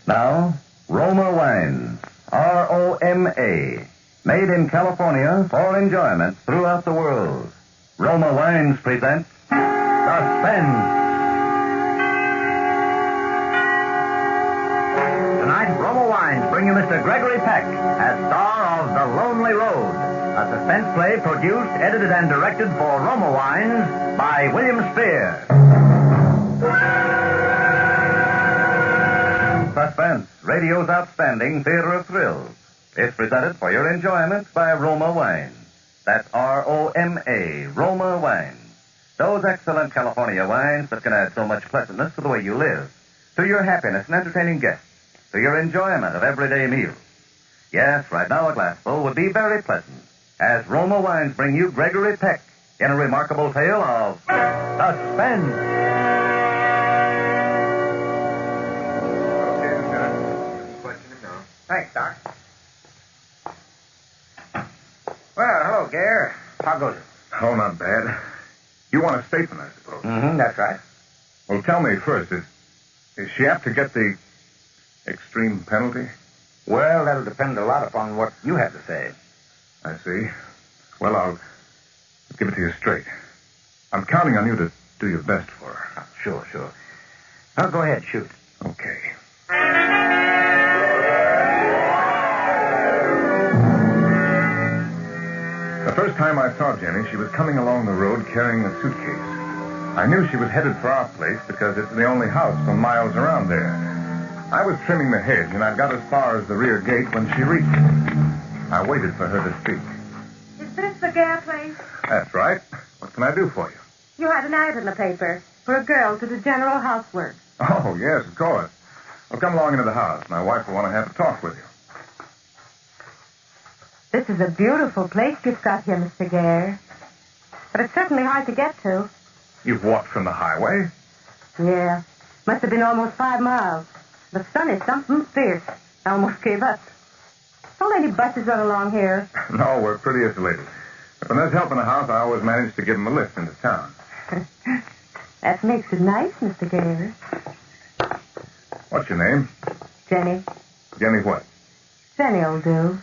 Now, Roma Wines, R-O-M-A, made in California for enjoyment throughout the world. Roma Wines presents Suspense. Tonight, Roma Wines bring you Mr. Gregory Peck as star of The Lonely Road, a suspense play produced, edited, and directed for Roma Wines by William Spier. Suspense, radio's outstanding theater of thrills. It's presented for your enjoyment by Roma Wines. That's R-O-M-A, Roma Wines. Those excellent California wines that can add so much pleasantness to the way you live, to your happiness and entertaining guests, to your enjoyment of everyday meals. Yes, right now a glassful would be very pleasant, as Roma Wines bring you Gregory Peck in a remarkable tale of Suspense. Thanks, Doc. Well, hello, Gare. How goes it? Oh, not bad. You want a statement, I suppose. Mm-hmm, that's right. Well, tell me first, is she apt to get the extreme penalty? Well, that'll depend a lot upon what you have to say. I see. Well, I'll give it to you straight. I'm counting on you to do your best for her. Oh, sure. Now, go ahead, shoot. Okay. The first time I saw Jenny, she was coming along the road carrying a suitcase. I knew she was headed for our place because it's the only house for miles around there. I was trimming the hedge, and I got as far as the rear gate when she reached it. I waited for her to speak. Is this the Gare place? That's right. What can I do for you? You had an ad in the paper for a girl to do general housework. Oh, yes, of course. Well, come along into the house. My wife will want to have a talk with you. This is a beautiful place you've got here, Mr. Gare. But it's certainly hard to get to. You've walked from the highway? Yeah. Must have been almost 5 miles. The sun is something fierce. I almost gave up. Don't any buses run along here? No, we're pretty isolated. But when there's help in the house, I always manage to give them a lift into town. That makes it nice, Mr. Gare. What's your name? Jenny. Jenny what? Jenny will do.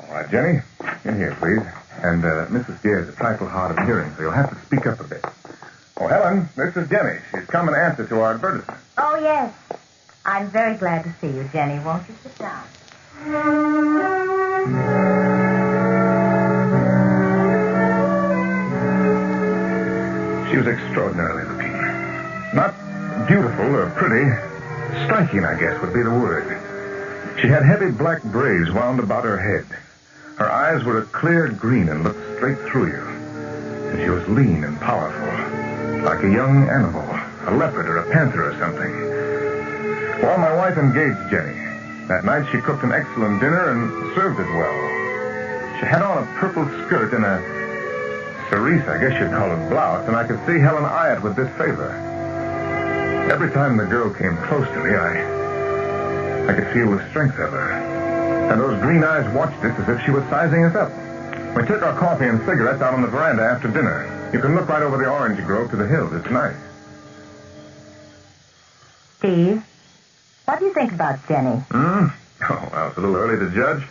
All right, Jenny. In here, please. And Mrs. Gare's a trifle hard of hearing, so you'll have to speak up a bit. Oh, Helen, this is Jenny. She's come in answer to our advertisement. Oh, yes. I'm very glad to see you, Jenny. Won't you sit down? She was extraordinarily looking. Not beautiful or pretty. Striking, I guess, would be the word. She had heavy black braids wound about her head. Her eyes were a clear green and looked straight through you. And she was lean and powerful, like a young animal, a leopard or a panther or something. Well, my wife engaged Jenny. That night she cooked an excellent dinner and served it well. She had on a purple skirt and a cerise, I guess you'd call it, blouse, and I could see Helen eye it with disfavor. Every time the girl came close to me, I could feel the strength of her. And those green eyes watched us as if she was sizing us up. We took our coffee and cigarettes out on the veranda after dinner. You can look right over the orange grove to the hills. It's nice. Steve, what do you think about Jenny? Oh, well, it's a little early to judge.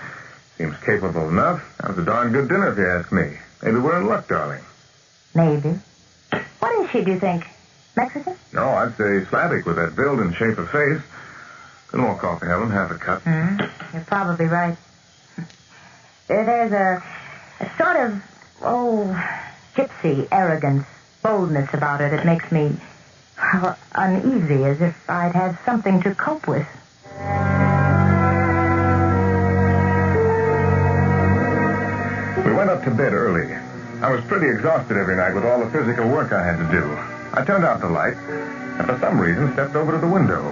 Seems capable enough. That was a darn good dinner, if you ask me. Maybe we're in luck, darling. Maybe. What is she, do you think? Mexican? No, I'd say Slavic with that build and shape of face. Good more coffee, Helen. Half a cup. You're probably right. There's a sort of, gypsy arrogance, boldness about her that makes me uneasy, as if I'd had something to cope with. We went up to bed early. I was pretty exhausted every night with all the physical work I had to do. I turned out the light, and for some reason stepped over to the window.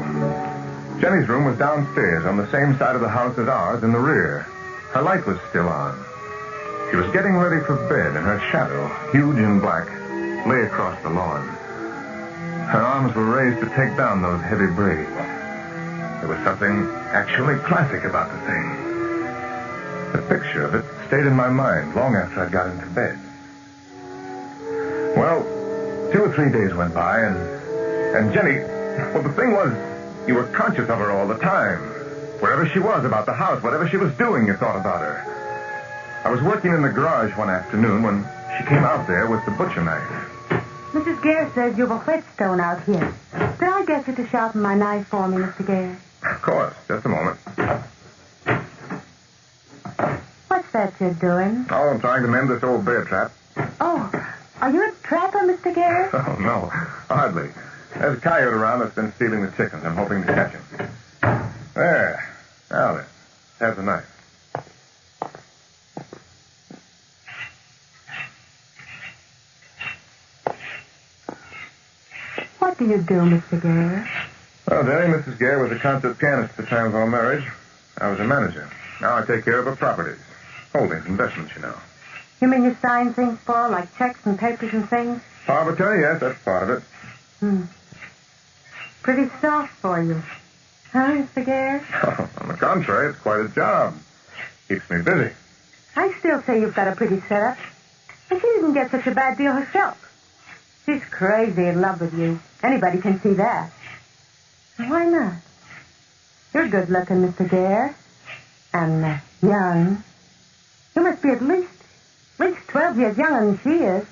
Jenny's room was downstairs on the same side of the house as ours in the rear. Her light was still on. She was getting ready for bed, and her shadow, huge and black, lay across the lawn. Her arms were raised to take down those heavy braids. There was something actually classic about the thing. The picture of it stayed in my mind long after I got into bed. Well, 2 or 3 days went by, and Jenny, well, the thing was, you were conscious of her all the time. Wherever she was about the house, whatever she was doing, you thought about her. I was working in the garage one afternoon when she came out there with the butcher knife. Mrs. Gare says you've a whetstone out here. Did I get you to sharpen my knife for me, Mr. Gare? Of course. Just a moment. What's that you're doing? Oh, I'm trying to mend this old bear trap. Oh, are you a trapper, Mr. Gare? Oh, no. Hardly. There's a coyote around that's been stealing the chickens. I'm hoping to catch him. There. Now then. Have the knife. What do you do, Mr. Gare? Well, Jenny, Mrs. Gare was a concert pianist at the time of our marriage. I was a manager. Now I take care of her properties. Holdings, investments, you know. You mean you sign things for her, like checks and papers and things? Power of attorney, yes, that's part of it. Pretty soft for you. Huh, Mr. Gare? Oh, on the contrary, it's quite a job. Keeps me busy. I still say you've got a pretty setup. And she didn't get such a bad deal herself. She's crazy in love with you. Anybody can see that. Why not? You're good looking, Mr. Gare. And young. You must be at least 12 years younger than she is.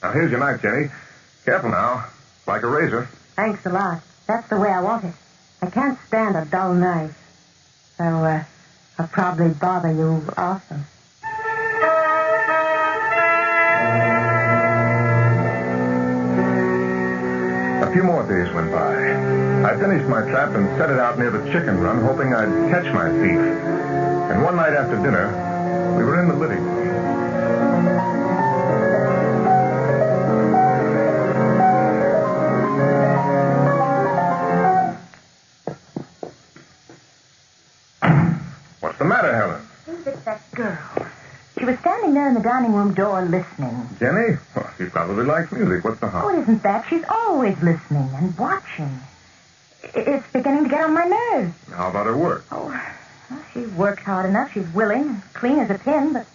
Now, here's your knife, Jenny. Careful now. Like a razor. Thanks a lot. That's the way I want it. I can't stand a dull knife. So, I'll probably bother you often. A few more days went by. I finished my trap and set it out near the chicken run, hoping I'd catch my thief. And one night after dinner, we were in the living room. What's the matter, Helen? Who's it, that girl? She was standing there in the dining room door listening. Jenny? Well, she probably likes music. What's the Oh, harm? it isn't that. She's always listening and watching. It's beginning to get on my nerves. How about her work? Oh, well, she works hard enough. She's willing and clean as a pin, but...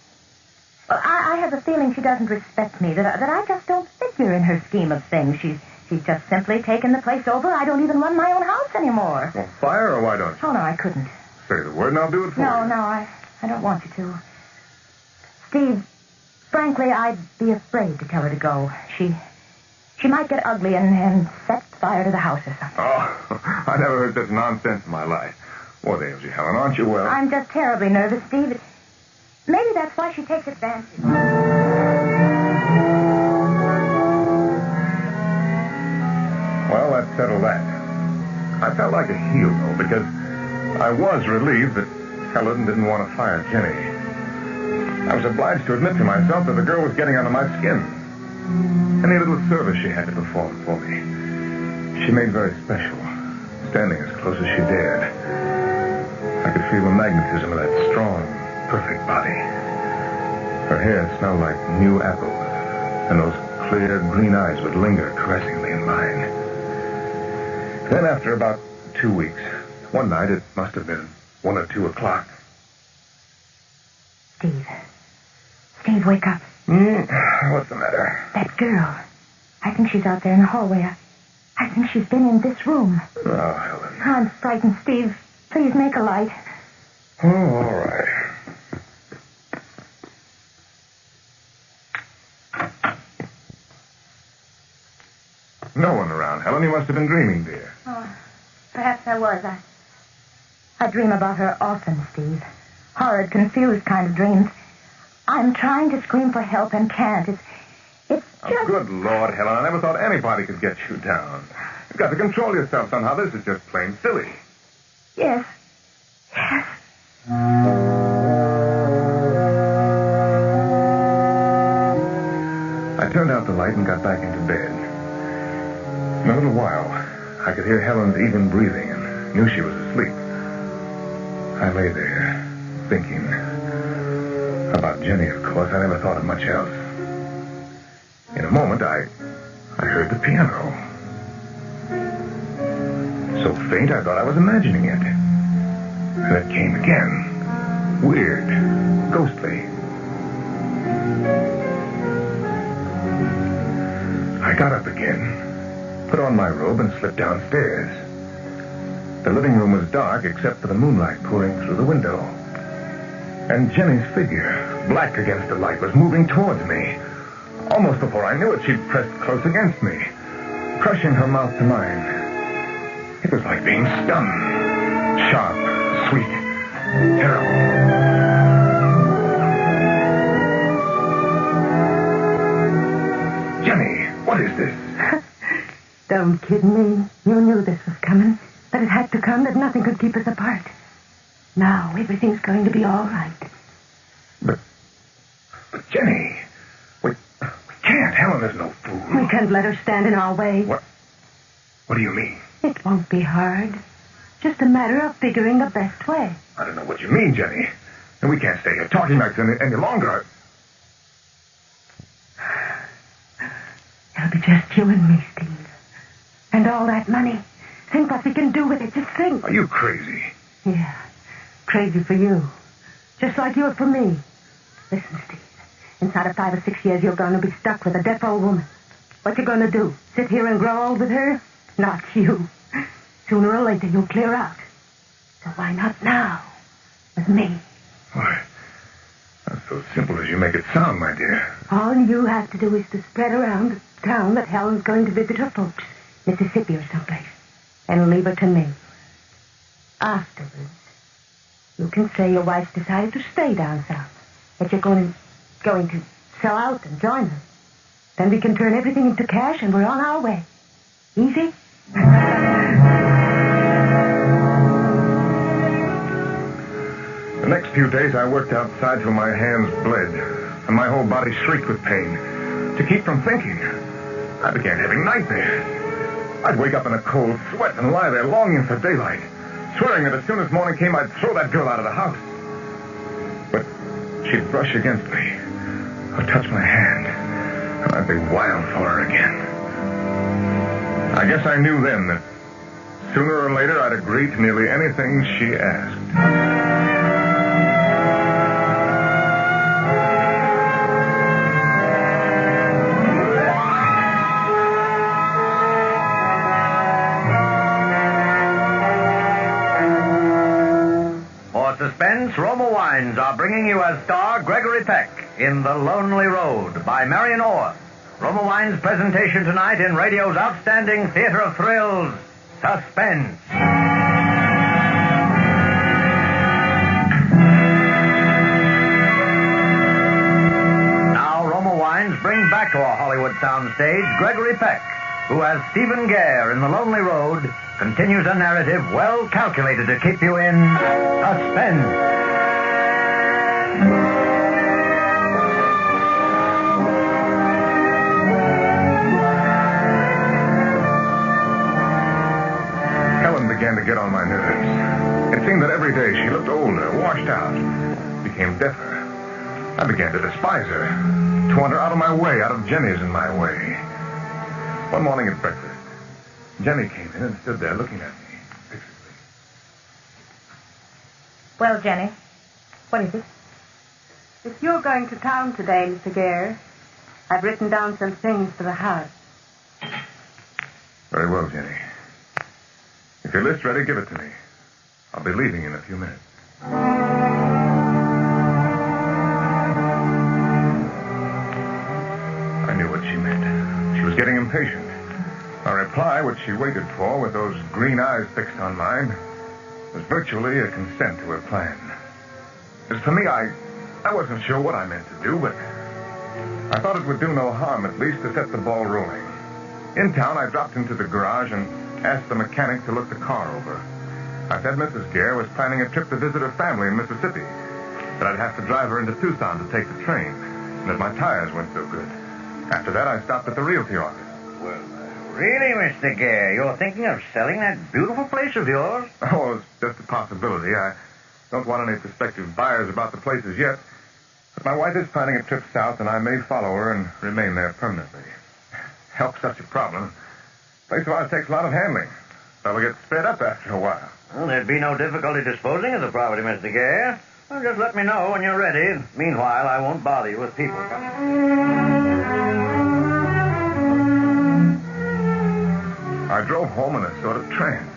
Well, I have a feeling she doesn't respect me, that I just don't figure in her scheme of things. She's just simply taken the place over. I don't even run my own house anymore. Well, fire or why don't you? Oh, no, I couldn't. Say the word and I'll do it for you. No, I don't want you to. Steve, frankly, I'd be afraid to tell her to go. She might get ugly and set fire to the house or something. Oh, I never heard such nonsense in my life. What ails you, Helen? Aren't you well? I'm just terribly nervous, Steve. Maybe that's why she takes advantage. Well, that settled that. I felt like a heel, though, because I was relieved that Helen didn't want to fire Jenny. I was obliged to admit to myself that the girl was getting under my skin. Any little service she had to perform for me, she made very special, standing as close as she dared. I could feel the magnetism of that strong, perfect body. Her hair smelled like new apples, and those clear green eyes would linger caressingly in mine. Then after about 2 weeks, one night, it must have been 1 or 2 o'clock. Steve, wake up. What's the matter? That girl. I think she's out there in the hallway. I think she's been in this room. Oh, Helen. I'm frightened, Steve. Please make a light. Oh, all right. No one around, Helen. You must have been dreaming, dear. Oh, perhaps I was. I dream about her often, Steve. Horrid, confused kind of dreams. I'm trying to scream for help and can't. It's just... Oh, good Lord, Helen. I never thought anybody could get you down. You've got to control yourself somehow. This is just plain silly. Yes. I turned out the light and got back into bed. In a little while, I could hear Helen's even breathing and knew she was asleep. I lay there, thinking. About Jenny, of course. I never thought of much else. In a moment, I heard the piano. So faint, I thought I was imagining it. And it came again. Weird. Ghostly. I got up again, put on my robe, and slipped downstairs. The living room was dark except for the moonlight pouring through the window. And Jenny's figure, black against the light, was moving towards me. Almost before I knew it, she'd pressed close against me, crushing her mouth to mine. It was like being stung. Sharp, sweet, terrible. Jenny, what is this? Don't kid me. You knew this was coming. That it had to come, that nothing could keep us apart. Now, everything's going to be all right. But Jenny, we can't. Helen is no fool. We can't let her stand in our way. What do you mean? It won't be hard. Just a matter of figuring the best way. I don't know what you mean, Jenny. And we can't stay here talking like this any longer. It'll be just you and me, Steve. And all that money. Think what we can do with it. Just think. Are you crazy? Yeah. Crazy for you. Just like you are for me. Listen, Steve. Inside of 5 or 6 years, you're going to be stuck with a deaf old woman. What you going to do? Sit here and grow old with her? Not you. Sooner or later, you'll clear out. So why not now? With me. Why? Not so simple as you make it sound, my dear. All you have to do is to spread around the town that Helen's going to visit her folks. Mississippi or someplace. And leave her to me. Afterwards, you can say your wife's decided to stay down south. That you're going to sell out and join her. Then we can turn everything into cash and we're on our way. Easy? The next few days I worked outside till my hands bled and my whole body shrieked with pain. To keep from thinking, I began having nightmares. I'd wake up in a cold sweat and lie there longing for daylight, swearing that as soon as morning came, I'd throw that girl out of the house. But she'd brush against me or touch my hand, and I'd be wild for her again. I guess I knew then that sooner or later I'd agree to nearly anything she asked. Suspense, Roma Wines are bringing you as star Gregory Peck in The Lonely Road by Marion Orr. Roma Wines' presentation tonight in radio's outstanding theater of thrills, Suspense. Now, Roma Wines bring back to our Hollywood soundstage Gregory Peck, who as Steven Gare in The Lonely Road continues a narrative well calculated to keep you in suspense. Helen began to get on my nerves. It seemed that every day she looked older, washed out, became deffer. I began to despise her, to want her out of my way, out of Jenny's in my way. One morning at breakfast, Jenny came in and stood there looking at me fixedly. Well, Jenny, what is it? If you're going to town today, Mr. Gare, I've written down some things for the house. Very well, Jenny. If your list's ready, give it to me. I'll be leaving in a few minutes. I knew what she meant. She was getting impatient. A reply, which she waited for with those green eyes fixed on mine, was virtually a consent to her plan. As for me, I wasn't sure what I meant to do, but I thought it would do no harm, at least, to set the ball rolling. In town, I dropped into the garage and asked the mechanic to look the car over. I said Mrs. Gare was planning a trip to visit her family in Mississippi, that I'd have to drive her into Tucson to take the train, and that my tires weren't so good. After that, I stopped at the realty office. Well, really, Mr. Gare, you're thinking of selling that beautiful place of yours? Oh, it's just a possibility. I don't want any prospective buyers about the place as yet. But my wife is planning a trip south, and I may follow her and remain there permanently. Help's such a problem. Place of ours takes a lot of handling. Fellow gets sped up after a while. Well, there'd be no difficulty disposing of the property, Mr. Gare. Well, just let me know when you're ready. Meanwhile, I won't bother you with people. I drove home in a sort of trance.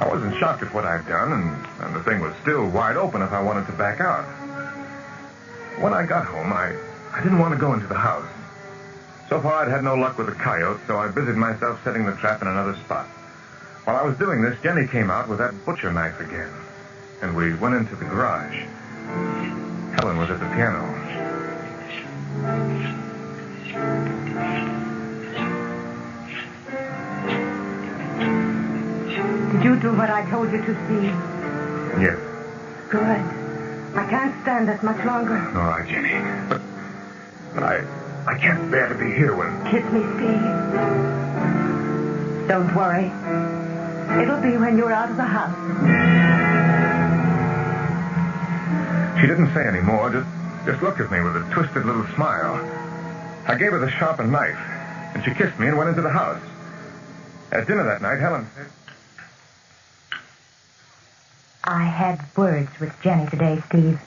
I wasn't shocked at what I'd done, and the thing was still wide open if I wanted to back out. When I got home, I didn't want to go into the house. So far, I'd had no luck with the coyote, so I busied myself setting the trap in another spot. While I was doing this, Jenny came out with that butcher knife again, and we went into the garage. Helen was at the piano. Did you do what I told you to, Steve? Yes. Good. I can't stand it much longer. All right, Jenny. But I can't bear to be here when... Kiss me, Steve. Don't worry. It'll be when you're out of the house. She didn't say any more, just looked at me with a twisted little smile. I gave her the sharpened knife, and she kissed me and went into the house. At dinner that night, Helen said... I had words with Jenny today, Steve.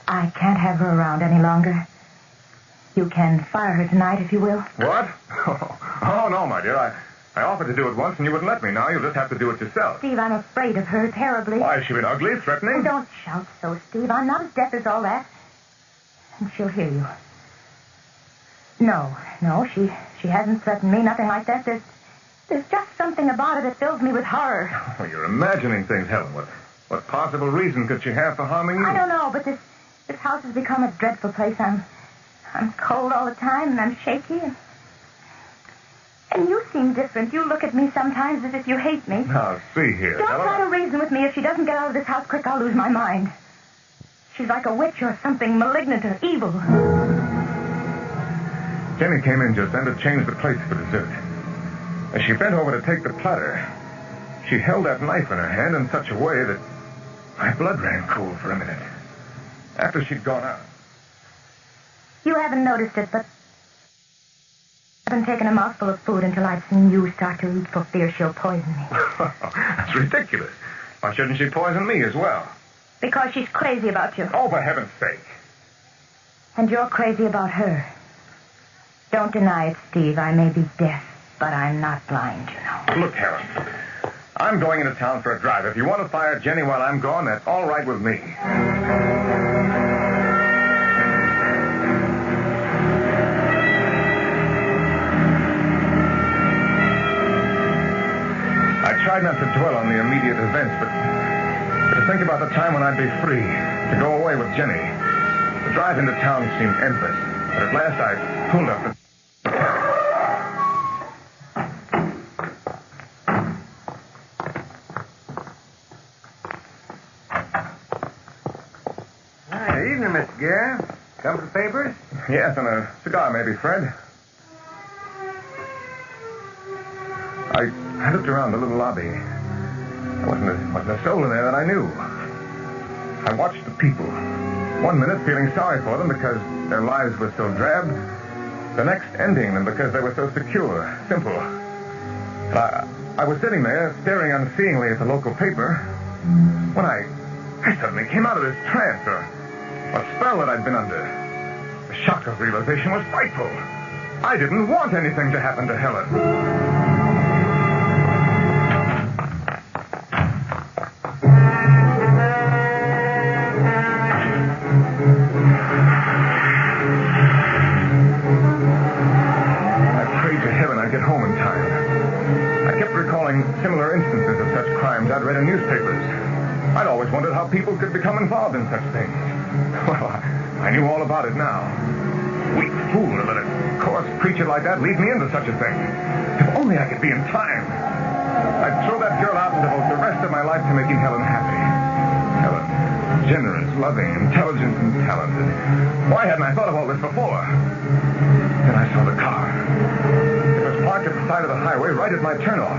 I can't have her around any longer. You can fire her tonight if you will. What? Oh, no, my dear. I offered to do it once and you wouldn't let me. Now you'll just have to do it yourself. Steve, I'm afraid of her terribly. Why, has she been ugly, threatening? Oh, don't shout so, Steve. I'm not as deaf as all that. And she'll hear you. No, she hasn't threatened me, nothing like that. There's just something about her that fills me with horror. Oh, you're imagining things, Helen. What possible reason could she have for harming you? I don't know, but this house has become a dreadful place. I'm cold all the time, and I'm shaky, and you seem different. You look at me sometimes as if you hate me. Now, see here. Don't try to reason with me. If she doesn't get out of this house quick, I'll lose my mind. She's like a witch or something malignant or evil. Jenny came in just then to change the plates for dessert. As she bent over to take the platter, she held that knife in her hand in such a way that my blood ran cold for a minute. After she'd gone out. You haven't noticed it, but I haven't taken a mouthful of food until I've seen you start to eat for fear she'll poison me. That's ridiculous. Why shouldn't she poison me as well? Because she's crazy about you. Oh, for heaven's sake. And you're crazy about her. Don't deny it, Steve. I may be deaf, but I'm not blind, you know. Look, Helen, I'm going into town for a drive. If you want to fire Jenny while I'm gone, that's all right with me. I tried not to dwell on the immediate events, but to think about the time when I'd be free, to go away with Jenny. The drive into town seemed endless, but at last I pulled up the... Good evening, Mr. Gare. Come for the papers? Yes, and a cigar, maybe, Fred. I looked around the little lobby. There wasn't a soul in there that I knew. I watched the people. 1 minute feeling sorry for them because their lives were so drab. The next envying them because they were so secure, simple. I was sitting there staring unseeingly at the local paper when I suddenly came out of this trance or spell that I'd been under. The shock of realization was frightful. I didn't want anything to happen to Helen. Similar instances of such crimes I'd read in newspapers. I'd always wondered how people could become involved in such things. Well, I knew all about it now. Weak fool to let a coarse creature like that lead me into such a thing. If only I could be in time. I'd throw that girl out and devote the rest of my life to making Helen happy. Helen, generous, loving, intelligent, and talented. Why hadn't I thought of all this before? Then I saw the car. It was parked at the side of the highway right at my turnoff.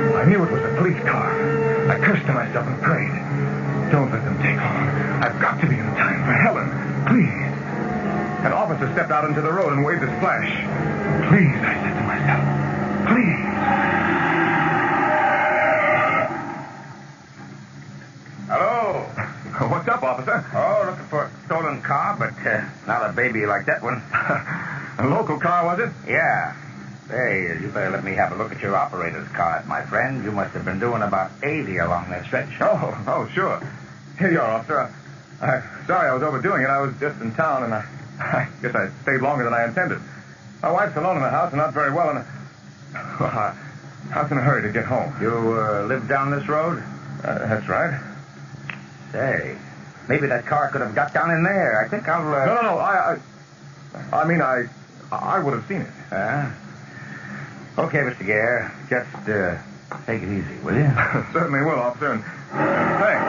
I knew it was a police car. I cursed to myself and prayed. Don't let them take long. I've got to be in time for Helen. Please. An officer stepped out into the road and waved his flash. Please, I said to myself. Please. Hello? What's up, officer? Oh, looking for a stolen car, but not a baby like that one. A local car, was it? Yeah. Hey, you better let me have a look at your operator's card, my friend. You must have been doing about 80 along that stretch. Oh, sure. Here you are, officer. Sorry I was overdoing it. I was just in town, and I guess I stayed longer than I intended. My wife's alone in the house and not very well, and I was in a hurry to get home. You live down this road? That's right. Say, maybe that car could have got down in there. I think I'll... No. I mean, I would have seen it. Okay, Mr. Gare. Just take it easy, will you? Certainly will, officer. And thanks.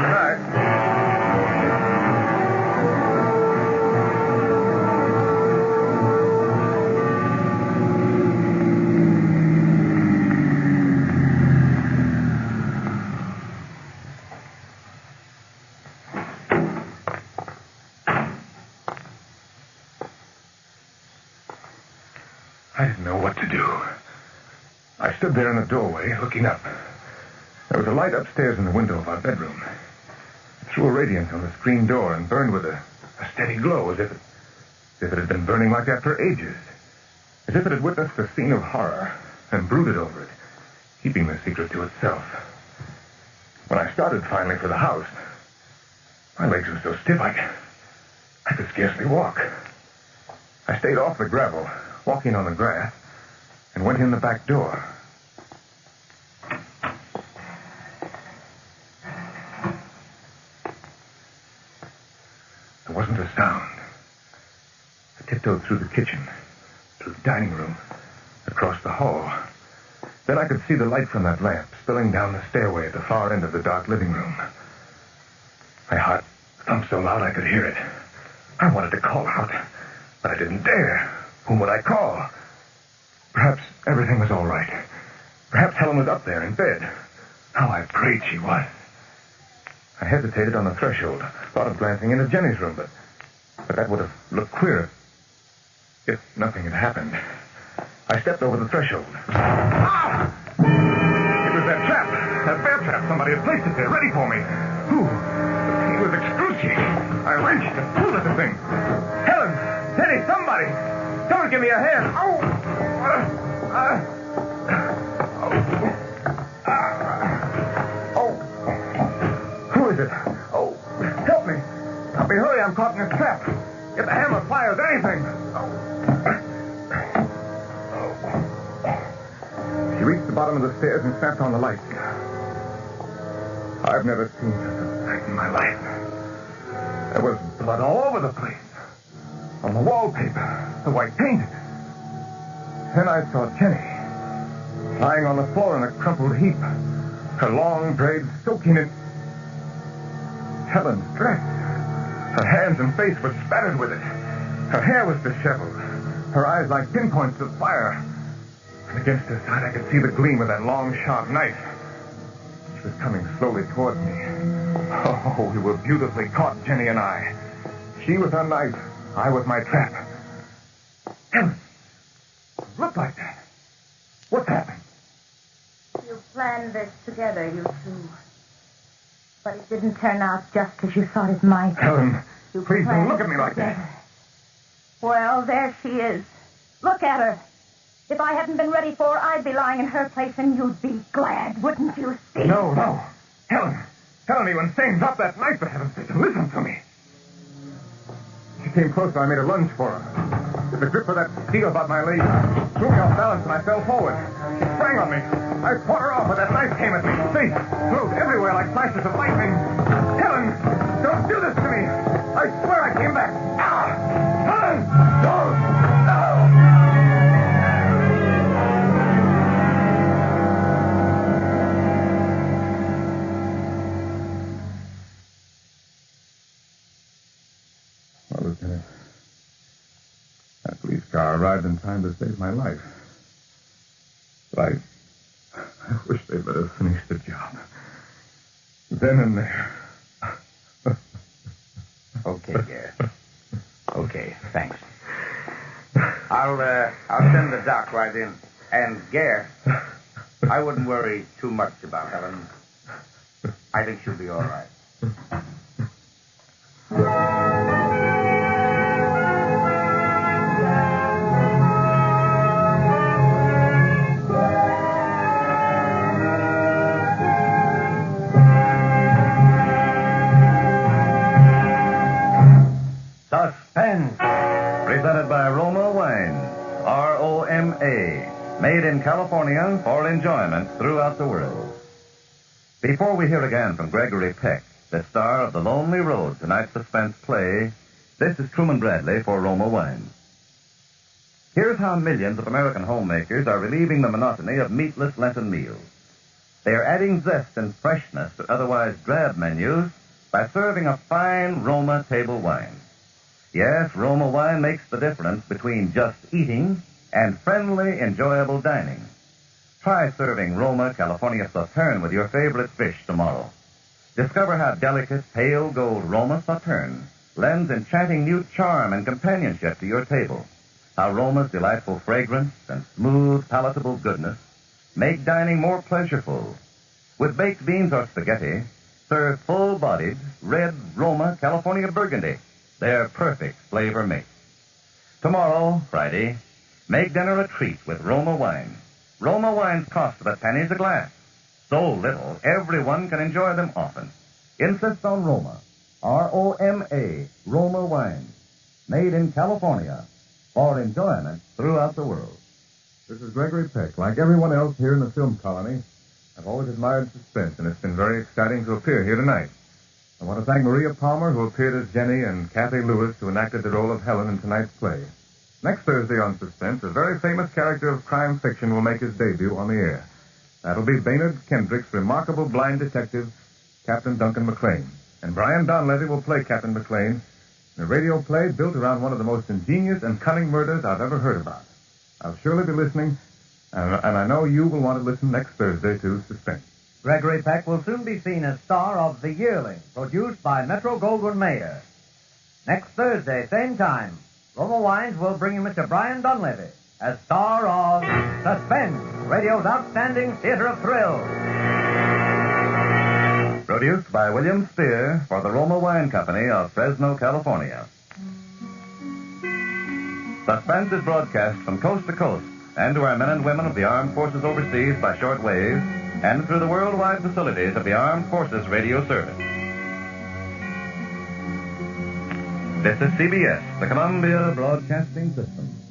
Good night. I didn't know what to do. I stood there in the doorway, looking up. There was a light upstairs in the window of our bedroom. It threw a radiance on the screen door and burned with a steady glow, as if it had been burning like that for ages. As if it had witnessed a scene of horror and brooded over it, keeping the secret to itself. When I started finally for the house, my legs were so stiff I could scarcely walk. I stayed off the gravel, walking on the grass, and went in the back door. There wasn't a sound. I tiptoed through the kitchen, through the dining room, across the hall. Then I could see the light from that lamp spilling down the stairway at the far end of the dark living room. My heart thumped so loud I could hear it. I wanted to call out, but I didn't dare. Whom would I call? Perhaps everything was all right. Perhaps Helen was up there in bed. How I prayed she was. I hesitated on the threshold, thought of glancing into Jenny's room, but that would have looked queer if nothing had happened. I stepped over the threshold. Ah! It was that trap, that bear trap. Somebody had placed it there, ready for me. Who? The pain was excruciating. I wrenched and pulled at the thing. Helen! Jenny, somebody! Come and give me a hand. Oh! Who is it? Oh, help me. Help me, hurry. I'm caught in a trap. Get the hammer, pliers, anything. She reached the bottom of the stairs and snapped on the light. I've never seen such a sight in my life. There was blood all over the place. On the wallpaper, the white paint. Then I saw Jenny, lying on the floor in a crumpled heap, her long braids soaking in Helen's dress. Her hands and face were spattered with it. Her hair was disheveled, her eyes like pinpoints of fire. And against her side I could see the gleam of that long, sharp knife. She was coming slowly towards me. Oh, we were beautifully caught, Jenny and I. She with her knife, I with my trap. Helen! Look like that. What's happened? You planned this together, you two. But it didn't turn out just as you thought it might. Helen, You please don't planned look at me it like together. that. Well, there she is. Look at her. If I hadn't been ready for her, I'd be lying in her place, and you'd be glad, wouldn't you, Steve? No. Helen, are you insane? Drop that knife, for heaven's sake, and listen to me. She came closer. I made a lunge for her. With the grip of that steel about my leg, threw me off balance, and I fell forward. She sprang on me. I fought her off, but that knife came at me. Face, throat, everywhere like flashes of lightning. Helen, don't do this to me. I swear I came back. Ah! Helen, don't! No! Well, Lieutenant, that police car arrived in time to save my life. But I wish they'd let us finish the job. Then and there. Okay, Gare. Okay, thanks. I'll send the doc right in. And, Gare, I wouldn't worry too much about Helen. I think she'll be all right. made in California for enjoyment throughout the world. Before we hear again from Gregory Peck, the star of The Lonely Road, tonight's suspense play, this is Truman Bradley for Roma Wines. Here's how millions of American homemakers are relieving the monotony of meatless Lenten meals. They are adding zest and freshness to otherwise drab menus by serving a fine Roma table wine. Yes, Roma wine makes the difference between just eating and friendly, enjoyable dining. Try serving Roma California Sauterne with your favorite fish tomorrow. Discover how delicate, pale gold Roma Sauterne lends enchanting new charm and companionship to your table. How Roma's delightful fragrance and smooth, palatable goodness make dining more pleasureful. With baked beans or spaghetti, serve full-bodied red Roma California Burgundy. They're perfect flavor mix. Tomorrow, Friday, make dinner a treat with Roma wine. Roma wines cost but pennies a glass. So little, everyone can enjoy them often. Insist on Roma. R-O-M-A, Roma wines. Made in California for enjoyment throughout the world. This is Gregory Peck. Like everyone else here in the film colony, I've always admired Suspense, and it's been very exciting to appear here tonight. I want to thank Maria Palmer, who appeared as Jenny, and Cathy Lewis, who enacted the role of Helen in tonight's play. Next Thursday on Suspense, a very famous character of crime fiction will make his debut on the air. That'll be Baynard Kendrick's remarkable blind detective, Captain Duncan McLean. And Brian Donlevy will play Captain McLean in a radio play built around one of the most ingenious and cunning murders I've ever heard about. I'll surely be listening, and I know you will want to listen next Thursday to Suspense. Gregory Peck will soon be seen as star of The Yearling, produced by Metro-Goldwyn-Mayer. Next Thursday, same time, Roma Wines will bring you Mr. Brian Donlevy as star of Suspense, radio's outstanding theater of thrills. Produced by William Spier for the Roma Wine Company of Fresno, California. Suspense is broadcast from coast to coast and to our men and women of the armed forces overseas by shortwave and through the worldwide facilities of the Armed Forces Radio Service. This is CBS, the Columbia Broadcasting System.